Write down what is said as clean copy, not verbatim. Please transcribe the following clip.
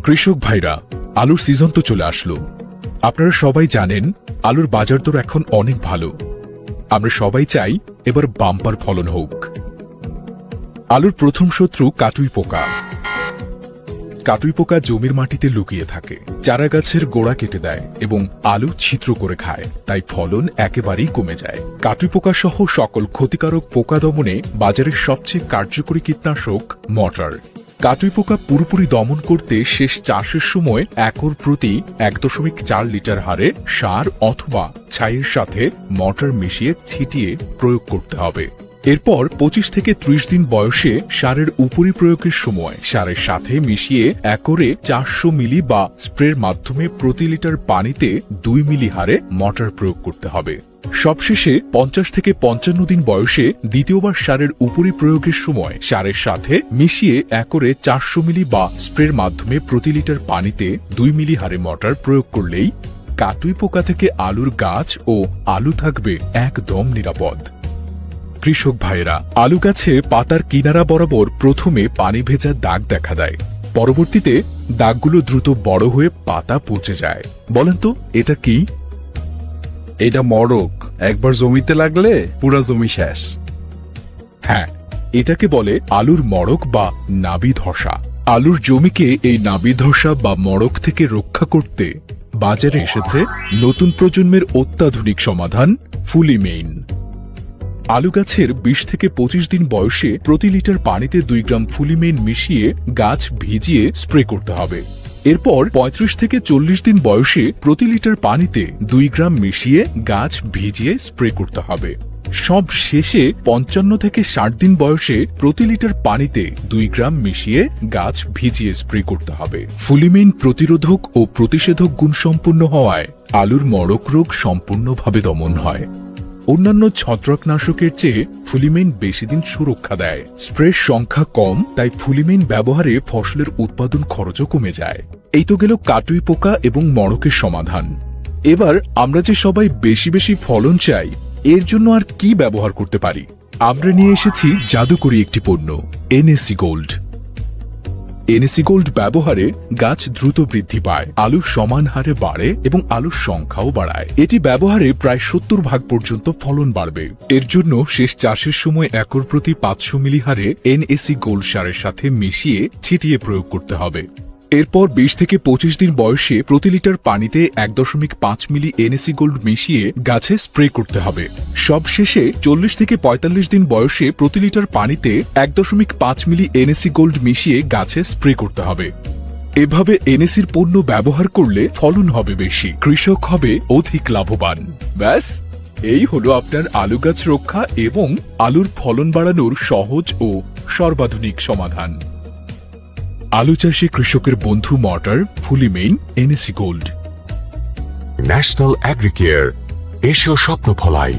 কৃষক ভাইরা, আলুর সিজন তো চলে আসলো। আপনারা সবাই জানেন আলুর বাজার দর এখন অনেক ভালো। আমরা সবাই চাই এবার বাম্পার ফলন হোক। আলুর প্রথম শত্রু কাটুই পোকা। কাটুই পোকা জমির মাটিতে লুকিয়ে থাকে, চারা গাছের গোড়া কেটে দেয় এবং আলু ছিদ্র করে খায়, তাই ফলন একেবারেই কমে যায়। কাটুই পোকা সহ সকল ক্ষতিকারক পোকা দমনে বাজারের সবচেয়ে কার্যকরী কীটনাশক মর্টার। কাটুই পোকা পুরোপুরি দমন করতে শেষ চাষের সময় একর প্রতি 1.4 লিটার হারে সার অথবা ছাইয়ের সাথে মর্টার মিশিয়ে ছিটিয়ে প্রয়োগ করতে হবে। এরপর 25 থেকে 30 দিন বয়সে সারের উপরি প্রয়োগের সময় সারের সাথে মিশিয়ে একরে 400 মিলি বা স্প্রের মাধ্যমে প্রতি লিটার পানিতে 2 মিলি হারে মর্টার প্রয়োগ করতে হবে। সবশেষে 50 থেকে 55 দিন বয়সে দ্বিতীয়বার সারের উপরি প্রয়োগের সময় সারের সাথে মিশিয়ে একরে 400 মিলি বা স্প্রের মাধ্যমে প্রতি লিটার পানিতে 2 মিলি হারে মর্টার প্রয়োগ করলেই কাটুই পোকা থেকে আলুর গাছ ও আলু থাকবে একদম নিরাপদ। কৃষক ভাইয়েরা, আলু গাছে পাতার কিনারা বরাবর প্রথমে পানি ভেজা দাগ দেখা দেয়, পরবর্তীতে দাগগুলো দ্রুত বড় হয়ে পাতা পচে যায়। বলেন তো এটা কি? এটা মড়ক। একবার জমিতে লাগলে পুরা জমি শেষ। হ্যাঁ, এটাকে বলে আলুর মড়ক বা নাবি ধসা। আলুর জমিকে এই নাবি ধসা বা মড়ক থেকে রক্ষা করতে বাজারে এসেছে নতুন প্রজন্মের অত্যাধুনিক সমাধান ফুলিমেইন। আলু গাছের 20 থেকে 25 দিন বয়সে প্রতি লিটার পানিতে 2 গ্রাম ফুলিমেইন মিশিয়ে গাছ ভিজিয়ে স্প্রে করতে হবে। এরপর 35 থেকে 40 দিন বয়সে প্রতি লিটার পানিতে 2 গ্রাম মিশিয়ে গাছ ভিজিয়ে স্প্রে করতে হবে। সব শেষে 55 থেকে 60 দিন বয়সে প্রতি লিটার পানিতে 2 গ্রাম মিশিয়ে গাছ ভিজিয়ে স্প্রে করতে হবে। ফুলিমেইন প্রতিরোধক ও প্রতিষেধক গুণসম্পন্ন হওয়ায় আলুর মড়ক রোগ সম্পূর্ণভাবে দমন হয়। অন্যান্য ছত্রাকনাশকের চেয়ে ফুলিমেইন বেশি দিন সুরক্ষা দেয়। স্প্রের সংখ্যা কম, তাই ফুলিমেইন ব্যবহারে ফসলের উৎপাদন খরচও কমে যায়। এই তো গেল কাটুই পোকা এবং মড়কের সমাধান। এবার আমরা যে সবাই বেশি বেশি ফলন চাই, এর জন্য আর কি ব্যবহার করতে পারি? আমরা নিয়ে এসেছি জাদুকরী একটি পণ্য, এনএসি গোল্ড। এনএসি গোল্ড ব্যবহারে গাছ দ্রুত বৃদ্ধি পায়, আলু সমান হারে বাড়ে এবং আলুর সংখ্যাও বাড়ায়। এটি ব্যবহারে প্রায় 70% পর্যন্ত ফলন বাড়বে। এর জন্য শেষ চাষের সময় একর প্রতি 500 মিলি হারে এনএসি গোল্ড সারের সাথে মিশিয়ে ছিটিয়ে প্রয়োগ করতে হবে। এরপর 20 থেকে 25 দিন বয়সে প্রতি লিটার পানিতে 1.5 মিলি এনএসি গোল্ড মিশিয়ে গাছে স্প্রে করতে হবে। সবশেষে 40 থেকে 45 দিন বয়সে প্রতি লিটার পানিতে 1.5 মিলি এনএসি গোল্ড মিশিয়ে গাছে স্প্রে করতে হবে। এভাবে এনএসির পণ্য ব্যবহার করলে ফলন হবে বেশি, কৃষক হবে অধিক লাভবান। ব্যাস, এই হলো আপনার আলু গাছ রক্ষা এবং আলুর ফলন বাড়ানোর সহজ ও সর্বাধুনিক সমাধান। আলু চাষে কৃষকের বন্ধু মর্টার, ফুলিমেইন, এনএসি গোল্ড। ন্যাশনাল এগ্রিকেয়ার, এসো স্বপ্ন ফলাই।